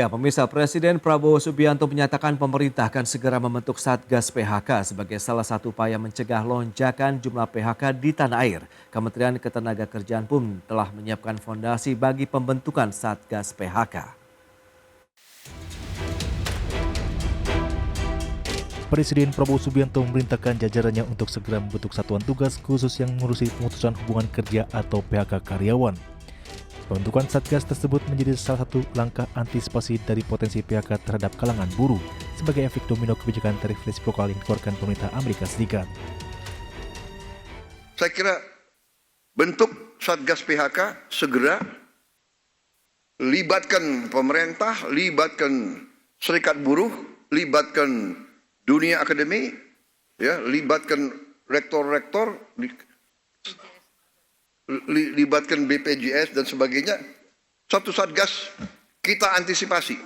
Ya, pemirsa, Presiden Prabowo Subianto menyatakan pemerintah akan segera membentuk Satgas PHK sebagai salah satu upaya mencegah lonjakan jumlah PHK di tanah air. Kementerian Ketenagakerjaan pun telah menyiapkan fondasi bagi pembentukan Satgas PHK. Presiden Prabowo Subianto memerintahkan jajarannya untuk segera membentuk satuan tugas khusus yang mengurusi pemutusan hubungan kerja atau PHK karyawan. Pembentukan Satgas tersebut menjadi salah satu langkah antisipasi dari potensi PHK terhadap kalangan buruh sebagai efek domino kebijakan tarif resiprokal yang dikeluarkan pemerintah Amerika Serikat. Saya kira bentuk Satgas PHK segera, libatkan pemerintah, libatkan serikat buruh, libatkan dunia akademi, ya, libatkan rektor-rektor, libatkan BPJS dan sebagainya. Satu Satgas kita antisipasi.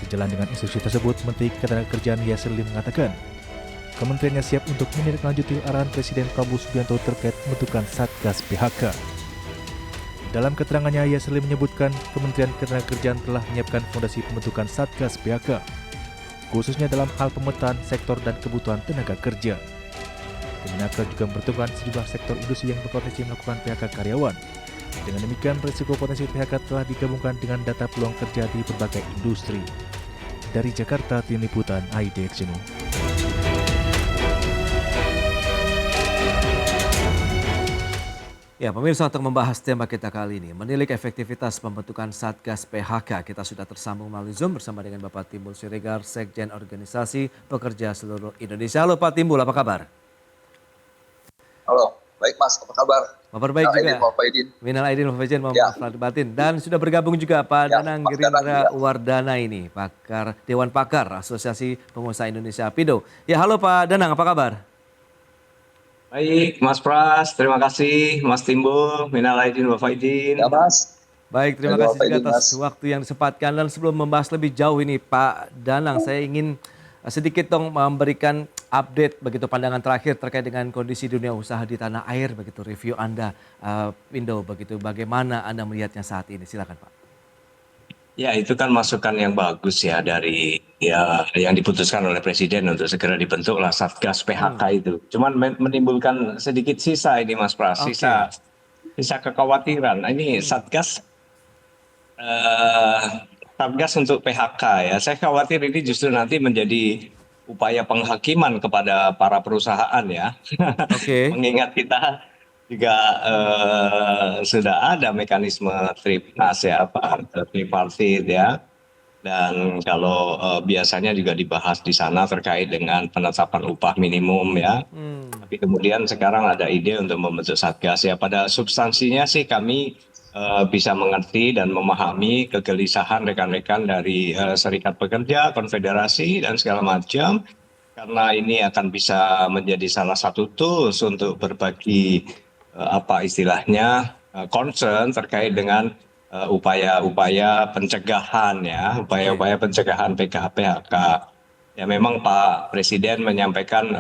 Sejalan dengan instruksi tersebut, Menteri Ketenagakerjaan Yasir Limpo mengatakan, kementeriannya siap untuk menindaklanjuti arahan Presiden Prabowo Subianto terkait pembentukan Satgas PHK. Dalam keterangannya, Yasir Limpo menyebutkan Kementerian Ketenagakerjaan telah menyiapkan fondasi pembentukan Satgas PHK, khususnya dalam hal pemetaan sektor dan kebutuhan tenaga kerja. Kemenaker juga memperhitungkan sejumlah sektor industri yang berpotensi melakukan PHK karyawan. Dengan demikian, risiko potensi PHK telah digabungkan dengan data peluang kerja di berbagai industri. Dari Jakarta, Tim Liputan IDX Channel. Ya, pemirsa, untuk membahas tema kita kali ini, menilik efektivitas pembentukan Satgas PHK, kita sudah tersambung melalui Zoom bersama dengan Bapak Timbul Siregar, Sekjen Organisasi Pekerja Seluruh Indonesia. Halo Pak Timbul, apa kabar? Halo, baik Mas, apa kabar? Kabar baik juga. Minal aidin wal faizin, mohon maaf lahir batin. Dan sudah bergabung juga Pak Danang Gerindra Wardana ini, pakar Dewan Pakar Asosiasi Pengusaha Indonesia APindo. Ya, halo Pak Danang, apa kabar? Baik, Mas Pras, terima kasih. Mas Timbul, minal aidin wal faizin. Ya Mas. Baik, terima kasih juga atas waktu yang disempatkan. Dan sebelum membahas lebih jauh ini Pak Danang, saya ingin sedikit dong memberikan update begitu pandangan terakhir terkait dengan kondisi dunia usaha di tanah air, begitu review Anda, Indo, begitu bagaimana Anda melihatnya saat ini, silakan Pak. Ya, itu kan masukan yang bagus ya dari yang diputuskan oleh Presiden untuk segera dibentuklah Satgas PHK itu. Cuman menimbulkan sedikit sisa ini Mas Pras, sisa kekhawatiran. Ini Satgas untuk PHK ya. Saya khawatir ini justru nanti menjadi upaya penghakiman kepada para perusahaan ya. Mengingat kita juga sudah ada mekanisme Tripnas ya, tripartit ya. Dan kalau biasanya juga dibahas di sana terkait dengan penetapan upah minimum ya. Tapi kemudian sekarang ada ide untuk membentuk Satgas ya. Pada substansinya sih kami bisa mengerti dan memahami kegelisahan rekan-rekan dari serikat pekerja, konfederasi dan segala macam, karena ini akan bisa menjadi salah satu tools untuk berbagi concern terkait dengan upaya-upaya pencegahan ya, upaya-upaya pencegahan PHK. Ya memang Pak Presiden menyampaikan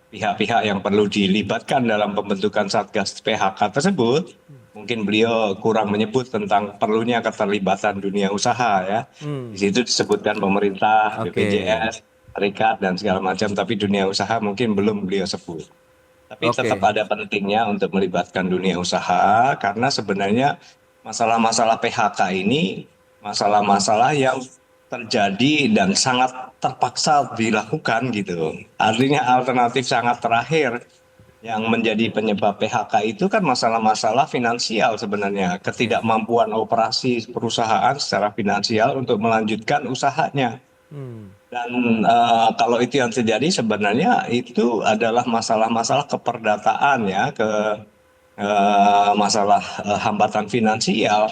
pihak-pihak yang perlu dilibatkan dalam pembentukan Satgas PHK tersebut. Mungkin beliau kurang menyebut tentang perlunya keterlibatan dunia usaha ya. Di situ disebutkan pemerintah, BPJS, serikat dan segala macam, tapi dunia usaha mungkin belum beliau sebut. Tapi tetap ada pentingnya untuk melibatkan dunia usaha karena sebenarnya masalah-masalah PHK ini masalah-masalah yang terjadi dan sangat terpaksa dilakukan gitu. Artinya alternatif sangat terakhir yang menjadi penyebab PHK itu kan masalah-masalah finansial sebenarnya, ketidakmampuan operasi perusahaan secara finansial untuk melanjutkan usahanya. Dan kalau itu yang terjadi sebenarnya itu adalah masalah-masalah keperdataan ya, masalah hambatan finansial.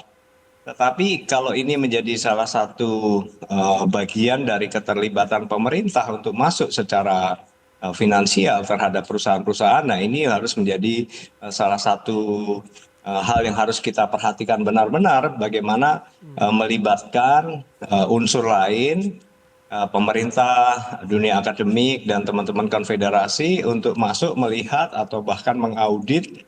Tetapi kalau ini menjadi salah satu bagian dari keterlibatan pemerintah untuk masuk secara finansial terhadap perusahaan-perusahaan, nah ini harus menjadi salah satu hal yang harus kita perhatikan benar-benar bagaimana melibatkan unsur lain, pemerintah, dunia akademik dan teman-teman konfederasi untuk masuk melihat atau bahkan mengaudit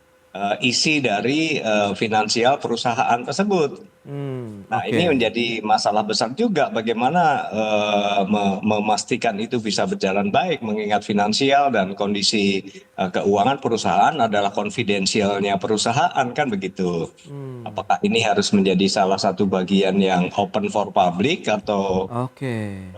isi dari finansial perusahaan tersebut. Nah, Oke. ini menjadi masalah besar juga bagaimana memastikan itu bisa berjalan baik mengingat finansial dan kondisi keuangan perusahaan adalah konfidensialnya perusahaan kan begitu. Apakah ini harus menjadi salah satu bagian yang open for public atau Oke.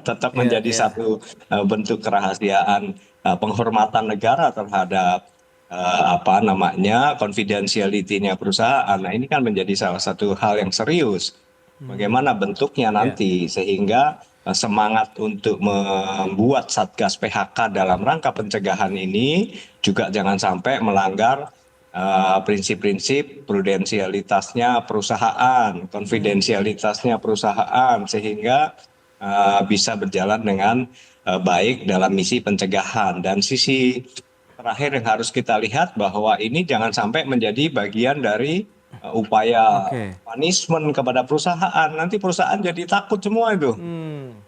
tetap Iya, menjadi iya. satu bentuk kerahasiaan penghormatan negara terhadap apa namanya confidentiality-nya perusahaan. Nah, ini kan menjadi salah satu hal yang serius. Bagaimana bentuknya Iya. nanti sehingga semangat untuk membuat Satgas PHK dalam rangka pencegahan ini juga jangan sampai melanggar prinsip-prinsip prudensialitasnya perusahaan, konfidensialitasnya perusahaan sehingga bisa berjalan dengan baik dalam misi pencegahan. Dan sisi terakhir yang harus kita lihat bahwa ini jangan sampai menjadi bagian dari upaya Oke. punishment kepada perusahaan. Nanti perusahaan jadi takut semua itu.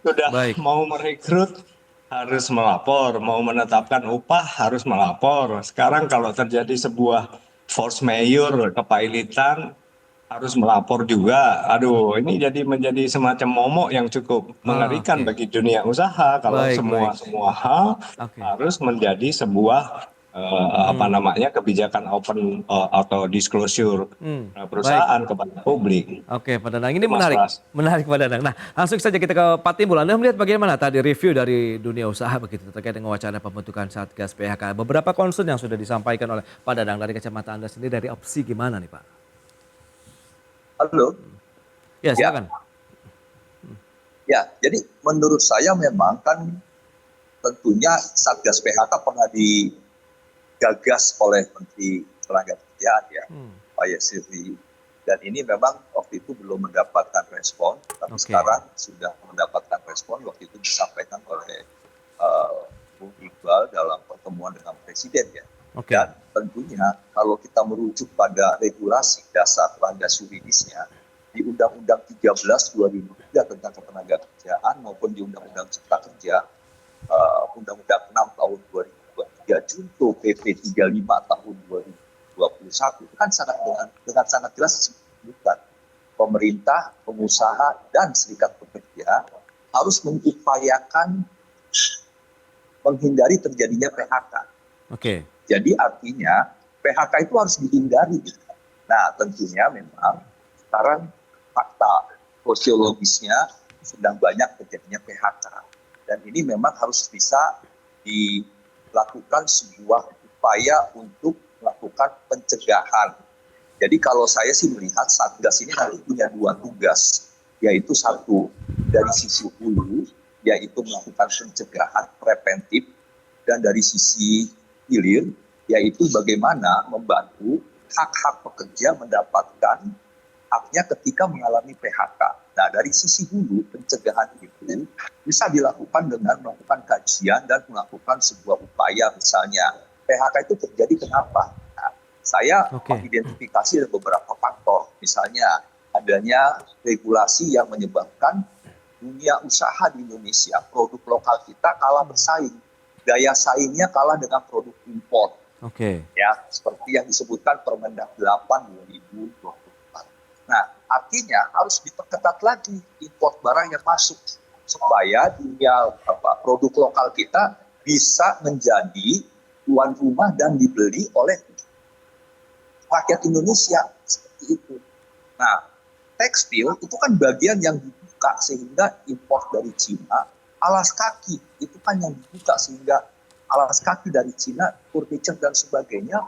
Sudah Baik. mau merekrut harus melapor, mau menetapkan upah harus melapor. Sekarang kalau terjadi sebuah force majeure kepailitan harus melapor juga. Aduh, ini jadi menjadi semacam momok yang cukup mengerikan Oke. bagi dunia usaha kalau Baik, baik. semua hal Oke. harus menjadi sebuah apa namanya kebijakan open atau disclosure Baik. perusahaan kepada publik. Oke, Pak Danang, ini Itu Mas menarik, Pras. menarik Pak Danang. Nah, langsung saja kita ke Pak Timbul. Anda melihat bagaimana tadi review dari dunia usaha begitu terkait dengan wacana pembentukan Satgas PHK. Beberapa concern yang sudah disampaikan oleh Pak Danang dari kacamata Anda sendiri dari opsi gimana nih Pak? Halo. Ya, Ya, silakan. ya. Jadi menurut saya memang kan tentunya Satgas PHK pernah digagas oleh Menteri Tenagakerjaan ya, Pak Yasiri. Dan ini memang waktu itu belum mendapatkan respon, tapi Oke. sekarang sudah mendapatkan respon. Waktu itu disampaikan oleh Bung Iqbal dalam pertemuan dengan Presiden ya. Oke. Dan tentunya kalau kita merujuk pada regulasi dasar landas yuridisnya di Undang-Undang 13 2003 tentang ketenagakerjaan maupun di Undang-Undang Cipta Kerja, Undang-Undang 6 tahun 2023, Junto PP 35 tahun 2021 itu kan dengan sangat jelas disebutkan pemerintah, pengusaha dan serikat pekerja harus mengupayakan menghindari terjadinya PHK. Oke. Jadi artinya PHK itu harus dihindari. Nah tentunya memang sekarang fakta sosiologisnya sedang banyak terjadinya PHK. Dan ini memang harus bisa dilakukan sebuah upaya untuk melakukan pencegahan. Jadi kalau saya sih melihat Satgas ini nanti punya dua tugas, yaitu satu dari sisi hulu, yaitu melakukan pencegahan preventif, dan dari sisi hilir, yaitu bagaimana membantu hak-hak pekerja mendapatkan haknya ketika mengalami PHK. Nah, dari sisi hulu, pencegahan itu bisa dilakukan dengan melakukan kajian dan melakukan sebuah upaya, misalnya PHK itu terjadi kenapa? Nah, saya mengidentifikasi ada beberapa faktor, misalnya adanya regulasi yang menyebabkan dunia usaha di Indonesia, produk lokal kita kalah bersaing. Daya saingnya kalah dengan produk impor. Oke. Ya, seperti yang disebutkan Permendak 8 2024. Nah, artinya harus diperketat lagi import barang yang masuk supaya dunia produk lokal kita bisa menjadi tuan rumah dan dibeli oleh rakyat Indonesia seperti itu. Nah, tekstil itu kan bagian yang dibuka sehingga impor dari Cina, alas kaki itu kan yang dibuka sehingga alas kaki dari Cina, furniture dan sebagainya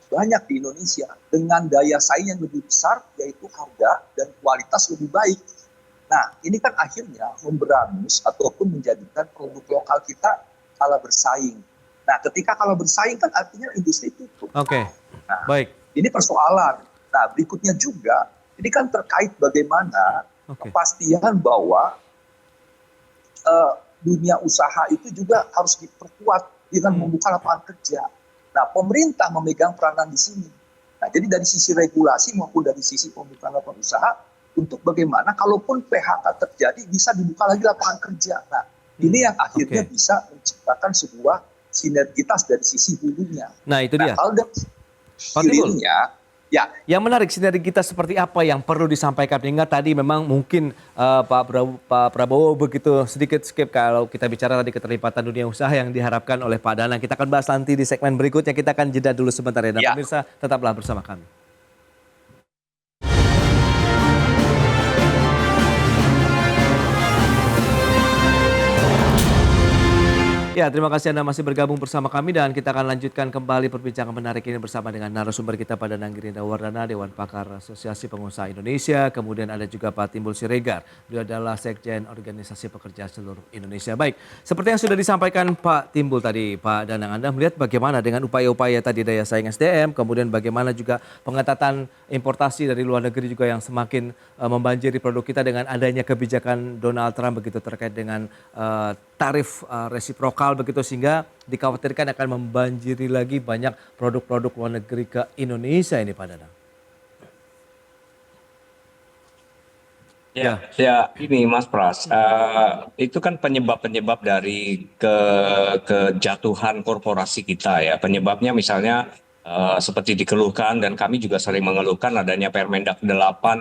banyak di Indonesia dengan daya saing yang lebih besar, yaitu harga dan kualitas lebih baik. Nah, ini kan akhirnya memberangus ataupun menjadikan produk lokal kita kalah bersaing. Nah, ketika kalah bersaing kan artinya industri tutup. Oke. Nah, Baik. ini persoalan. Nah, berikutnya juga, ini kan terkait bagaimana kepastian bahwa dunia usaha itu juga harus diperkuat dengan membuka lapangan kerja. Nah, pemerintah memegang peranan di sini. Nah, jadi dari sisi regulasi maupun dari sisi pembukaan lapangan usaha, untuk bagaimana kalaupun PHK terjadi bisa dibuka lagi lapangan kerja. Nah, ini yang akhirnya bisa menciptakan sebuah sinergitas dari sisi hulunya. Nah, itu dia. Kalau dari hilirnya, Ya, Yang menarik sinergitas seperti apa yang perlu disampaikan? Ingat tadi memang mungkin Pak Prabowo begitu sedikit skip kalau kita bicara tadi keterlibatan dunia usaha yang diharapkan oleh Pak Danang. Kita akan bahas nanti di segmen berikutnya. Kita akan jeda dulu sebentar ya. Dan ya. pemirsa tetaplah bersama kami. Ya, terima kasih Anda masih bergabung bersama kami dan kita akan lanjutkan kembali perbincangan menarik ini bersama dengan narasumber kita Pak Danang Girinda Wardana, Dewan Pakar Asosiasi Pengusaha Indonesia. Kemudian ada juga Pak Timbul Siregar, beliau adalah Sekjen Organisasi Pekerja Seluruh Indonesia. Baik, seperti yang sudah disampaikan Pak Timbul tadi, Pak Danang, Anda melihat bagaimana dengan upaya-upaya tadi daya saing SDM, kemudian bagaimana juga pengetatan importasi dari luar negeri juga yang semakin membanjiri produk kita dengan adanya kebijakan Donald Trump begitu terkait dengan tarif resiprokal begitu sehingga dikhawatirkan akan membanjiri lagi banyak produk-produk luar negeri ke Indonesia ini Pak Danang. Ya, ini Mas Pras, itu kan penyebab-penyebab dari kejatuhan korporasi kita ya. Penyebabnya misalnya seperti dikeluhkan dan kami juga sering mengeluhkan adanya Permendak 8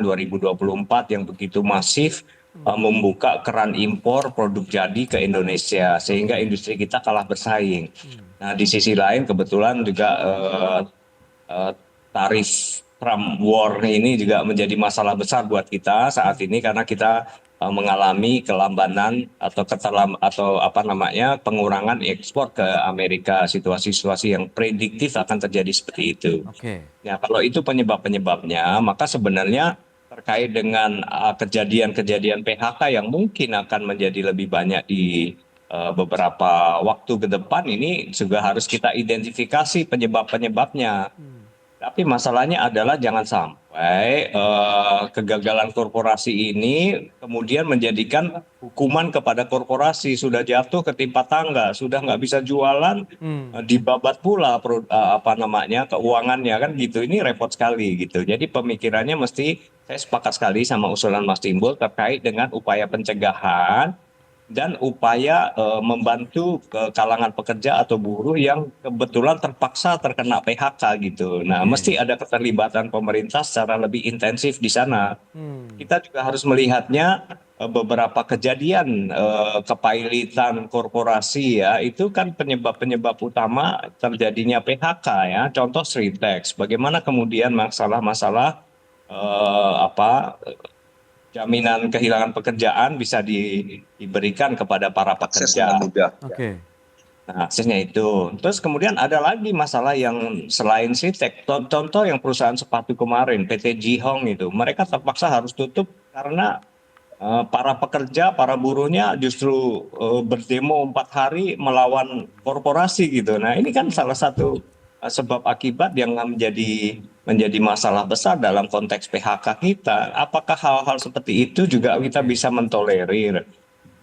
2024 yang begitu masif membuka keran impor produk jadi ke Indonesia sehingga industri kita kalah bersaing. Nah, di sisi lain kebetulan juga tarif Trump war ini juga menjadi masalah besar buat kita saat ini karena kita mengalami kelambanan atau pengurangan ekspor ke Amerika, situasi-situasi yang prediktif akan terjadi seperti itu. Oke. Ya, kalau itu penyebab-penyebabnya, maka sebenarnya terkait dengan kejadian-kejadian PHK yang mungkin akan menjadi lebih banyak di beberapa waktu ke depan ini juga harus kita identifikasi penyebab-penyebabnya. Tapi masalahnya adalah jangan sampai kegagalan korporasi ini kemudian menjadikan hukuman kepada korporasi. Sudah jatuh ketimpa tangga, sudah nggak bisa jualan, dibabat pula keuangannya kan gitu. Ini repot sekali gitu. Jadi pemikirannya mesti, saya sepakat sekali sama usulan Mas Timbul terkait dengan upaya pencegahan dan upaya membantu ke kalangan pekerja atau buruh yang kebetulan terpaksa terkena PHK gitu. Nah, mesti ada keterlibatan pemerintah secara lebih intensif di sana. Kita juga harus melihatnya beberapa kejadian kepailitan korporasi ya, itu kan penyebab-penyebab utama terjadinya PHK ya. Contoh Sritex, bagaimana kemudian masalah-masalah jaminan kehilangan pekerjaan bisa diberikan kepada para akses pekerja. dengan mudah. Oke. Nah, aksesnya itu. Terus kemudian ada lagi masalah yang selain Sritex. Contoh yang perusahaan sepatu kemarin, PT Jihong itu. Mereka terpaksa harus tutup karena para pekerja, para buruhnya justru berdemo 4 hari melawan korporasi gitu. Nah, ini kan salah satu sebab akibat yang menjadi masalah besar dalam konteks PHK kita. Apakah hal-hal seperti itu juga kita bisa mentolerir?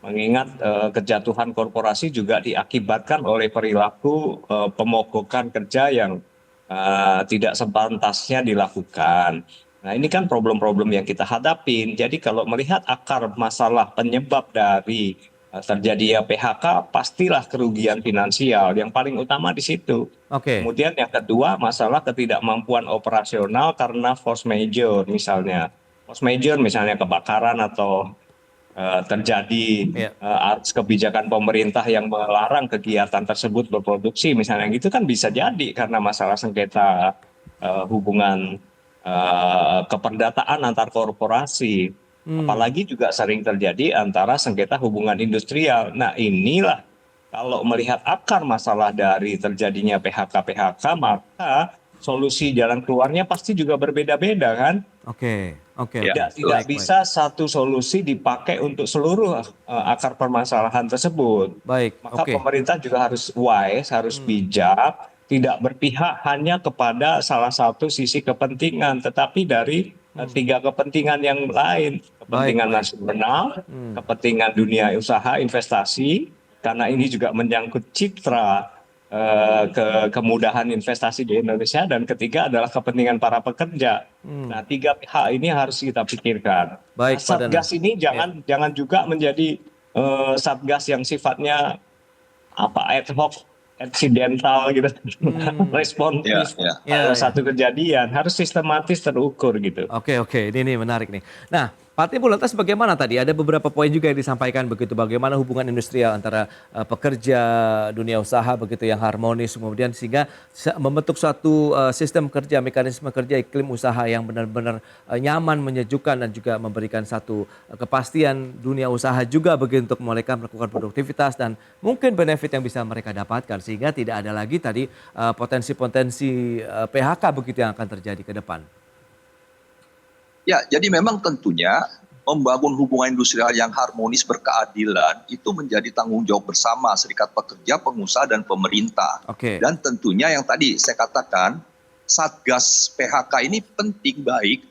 Mengingat kejatuhan korporasi juga diakibatkan oleh perilaku pemogokan kerja yang tidak sepantasnya dilakukan. Nah, ini kan problem-problem yang kita hadapin. Jadi kalau melihat akar masalah penyebab dari terjadinya PHK, pastilah kerugian finansial. Yang paling utama di situ. Oke. Kemudian yang kedua, masalah ketidakmampuan operasional karena force majeure misalnya. Force majeure misalnya kebakaran atau terjadi arus kebijakan pemerintah yang melarang kegiatan tersebut berproduksi misalnya, gitu kan bisa jadi karena masalah sengketa hubungan keperdataan antar korporasi. Apalagi juga sering terjadi antara sengketa hubungan industrial. Nah, inilah kalau melihat akar masalah dari terjadinya PHK, maka solusi jalan keluarnya pasti juga berbeda-beda kan? Oke. Tidak bisa satu solusi dipakai untuk seluruh akar permasalahan tersebut. Baik. Maka pemerintah juga harus wise, harus bijak, tidak berpihak hanya kepada salah satu sisi kepentingan, tetapi dari 3 kepentingan yang lain. Kepentingan nasional, kepentingan dunia usaha, investasi, karena ini juga menyangkut citra kemudahan investasi di Indonesia, dan ketiga adalah kepentingan para pekerja. Nah, 3 pihak ini harus kita pikirkan. Baik, Satgas ini jangan juga menjadi satgas yang sifatnya ad hoc accidental gitu, respon Ya, ya. Ya, ya. satu kejadian, harus sistematis terukur gitu. Oke, ini menarik nih. Nah, Pak Timbul, lantas bagaimana tadi? Ada beberapa poin juga yang disampaikan begitu. Bagaimana hubungan industrial antara pekerja, dunia usaha begitu yang harmonis, kemudian sehingga membentuk suatu sistem kerja, mekanisme kerja, iklim usaha yang benar-benar nyaman, menyejukkan dan juga memberikan satu kepastian dunia usaha juga begitu untuk mereka melakukan produktivitas dan mungkin benefit yang bisa mereka dapatkan sehingga tidak ada lagi tadi potensi-potensi PHK begitu yang akan terjadi ke depan. Ya, jadi memang tentunya membangun hubungan industrial yang harmonis berkeadilan itu menjadi tanggung jawab bersama serikat pekerja, pengusaha, dan pemerintah. Oke. Dan tentunya yang tadi saya katakan, Satgas PHK ini penting baik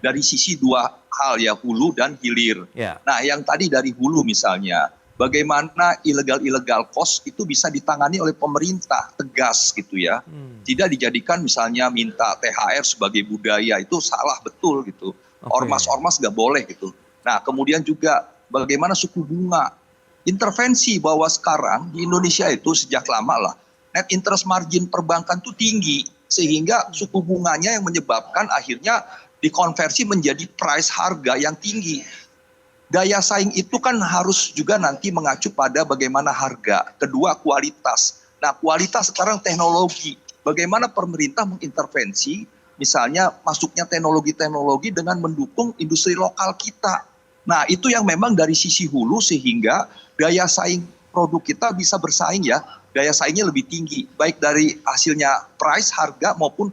dari sisi dua hal ya, hulu dan hilir. Ya. Nah, yang tadi dari hulu misalnya, bagaimana ilegal cost itu bisa ditangani oleh pemerintah tegas gitu ya. Tidak dijadikan misalnya minta THR sebagai budaya, itu salah betul gitu. Ormas-ormas nggak boleh gitu. Nah, kemudian juga bagaimana suku bunga. Intervensi bahwa sekarang di Indonesia itu sejak lama lah net interest margin perbankan itu tinggi sehingga suku bunganya yang menyebabkan akhirnya dikonversi menjadi price harga yang tinggi. Daya saing itu kan harus juga nanti mengacu pada bagaimana harga. Kedua, kualitas. Nah, kualitas sekarang teknologi. Bagaimana pemerintah mengintervensi, misalnya masuknya teknologi-teknologi dengan mendukung industri lokal kita. Nah, itu yang memang dari sisi hulu sehingga daya saing produk kita bisa bersaing ya. Daya saingnya lebih tinggi, baik dari hasilnya price, harga maupun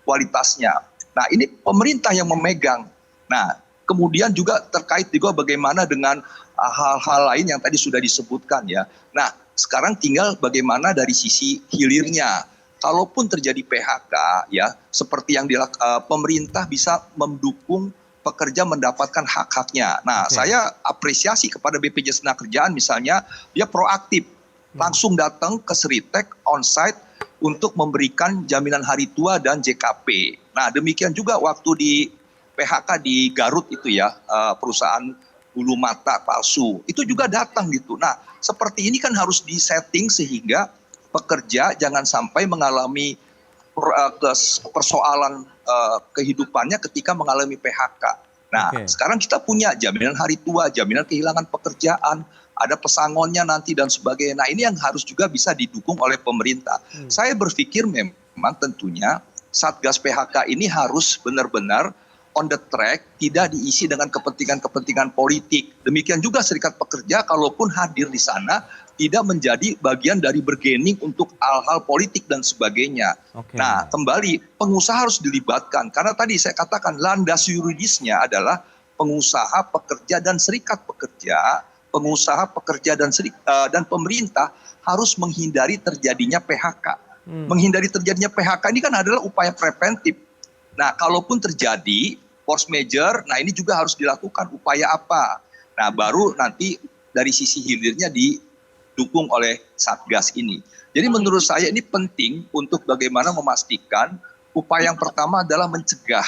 kualitasnya. Nah, ini pemerintah yang memegang. Nah, kemudian juga terkait juga bagaimana dengan hal-hal lain yang tadi sudah disebutkan ya. Nah, sekarang tinggal bagaimana dari sisi hilirnya. Kalaupun terjadi PHK ya, seperti yang pemerintah bisa mendukung pekerja mendapatkan hak-haknya. Nah, saya apresiasi kepada BPJS Tenagakerjaan misalnya, dia proaktif. Langsung datang ke Seritek onsite untuk memberikan jaminan hari tua dan JKP. Nah, demikian juga waktu di PHK di Garut itu ya, perusahaan bulu mata palsu, itu juga datang gitu. Nah, seperti ini kan harus disetting sehingga pekerja jangan sampai mengalami persoalan kehidupannya ketika mengalami PHK. Nah, sekarang kita punya jaminan hari tua, jaminan kehilangan pekerjaan, ada pesangonnya nanti dan sebagainya. Nah, ini yang harus juga bisa didukung oleh pemerintah. Saya berpikir memang tentunya Satgas PHK ini harus benar-benar on the track, tidak diisi dengan kepentingan-kepentingan politik. Demikian juga serikat pekerja kalaupun hadir di sana tidak menjadi bagian dari bargaining untuk hal-hal politik dan sebagainya. Nah, kembali pengusaha harus dilibatkan karena tadi saya katakan landas yuridisnya adalah pengusaha, pekerja dan serikat pekerja, pengusaha, pekerja dan pemerintah harus menghindari terjadinya PHK. Menghindari terjadinya PHK ini kan adalah upaya preventif. Nah, kalaupun terjadi force major, nah ini juga harus dilakukan upaya apa. Nah, baru nanti dari sisi hilirnya didukung oleh Satgas ini. Jadi menurut saya ini penting untuk bagaimana memastikan upaya yang pertama adalah mencegah.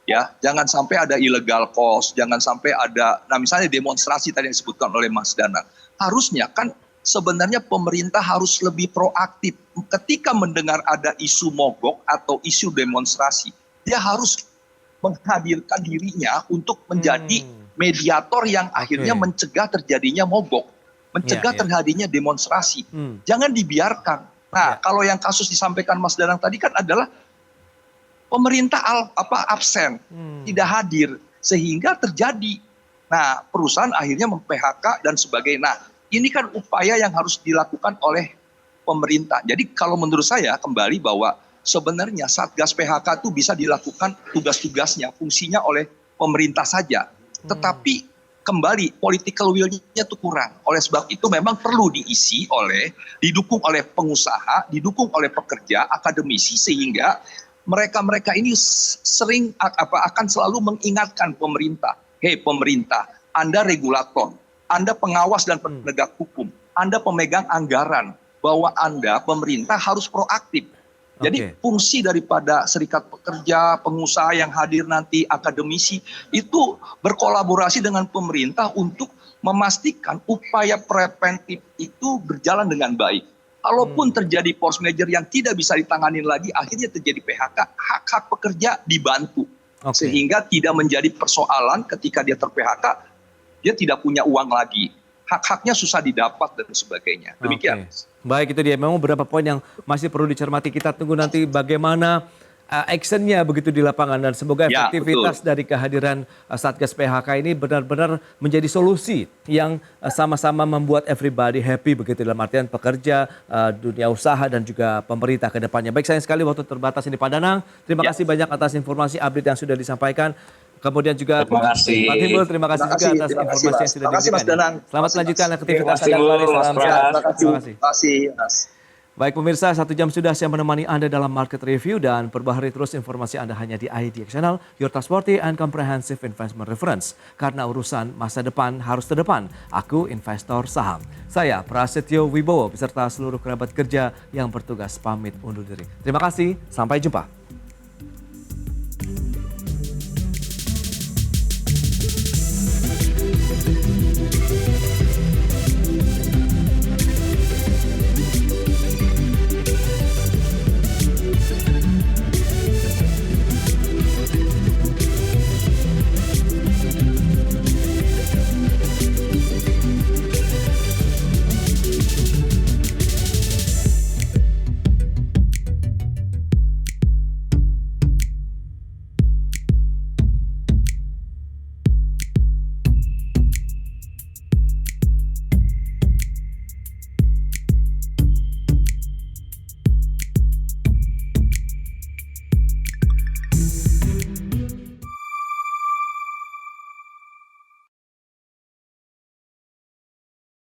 Ya, jangan sampai ada illegal cost, jangan sampai ada, nah misalnya demonstrasi tadi yang disebutkan oleh Mas Danang. Harusnya kan sebenarnya pemerintah harus lebih proaktif ketika mendengar ada isu mogok atau isu demonstrasi. Dia harus menghadirkan dirinya untuk menjadi mediator yang akhirnya mencegah terjadinya mogok, mencegah terjadinya demonstrasi. Jangan dibiarkan. Nah, kalau yang kasus disampaikan Mas Danang tadi kan adalah pemerintah absen, tidak hadir sehingga terjadi. Nah, perusahaan akhirnya mem-PHK dan sebagainya. Nah, ini kan upaya yang harus dilakukan oleh pemerintah. Jadi kalau menurut saya kembali bahwa sebenarnya Satgas PHK itu bisa dilakukan tugas-tugasnya, fungsinya oleh pemerintah saja. Tetapi kembali political will-nya itu kurang. Oleh sebab itu memang perlu didukung oleh pengusaha, didukung oleh pekerja, akademisi sehingga mereka-mereka ini sering akan selalu mengingatkan pemerintah. Hei pemerintah, Anda regulator, Anda pengawas dan penegak hukum, Anda pemegang anggaran, bahwa Anda pemerintah harus proaktif. Jadi fungsi daripada serikat pekerja, pengusaha yang hadir nanti, akademisi, itu berkolaborasi dengan pemerintah untuk memastikan upaya preventif itu berjalan dengan baik. Kalaupun terjadi force major yang tidak bisa ditangani lagi, akhirnya terjadi PHK, hak-hak pekerja dibantu. Oke. Sehingga tidak menjadi persoalan ketika dia ter-PHK, dia tidak punya uang lagi. Hak-haknya susah didapat dan sebagainya. Demikian. Oke. Baik, itu dia. Memang beberapa poin yang masih perlu dicermati. Kita tunggu nanti bagaimana actionnya begitu di lapangan, dan semoga Ya, efektivitas dari kehadiran Satgas PHK ini benar-benar menjadi solusi yang sama-sama membuat everybody happy begitu, dalam artian pekerja, dunia usaha dan juga pemerintah ke depannya. Baik, sayang sekali waktu terbatas ini Pak Danang. Terima kasih banyak atas informasi update yang sudah disampaikan. Kemudian juga Terima kasih. Pak Timbul, terima kasih juga atas informasi yang sudah Terima kasih, Mas diberikan. Danang. Selamat melanjutkan aktivitas Terima kasih, Anda kembali. Mas Salam Pras. sehat. Terima kasih. Terima kasih, Mas. Baik pemirsa, 1 jam sudah saya menemani Anda dalam Market Review, dan perbaharui terus informasi Anda hanya di IDX Channel, Your Trustworthy and Comprehensive Investment Reference. Karena urusan masa depan harus terdepan, aku investor saham. Saya Prasetyo Wibowo beserta seluruh kerabat kerja yang bertugas pamit undur diri. Terima kasih, sampai jumpa.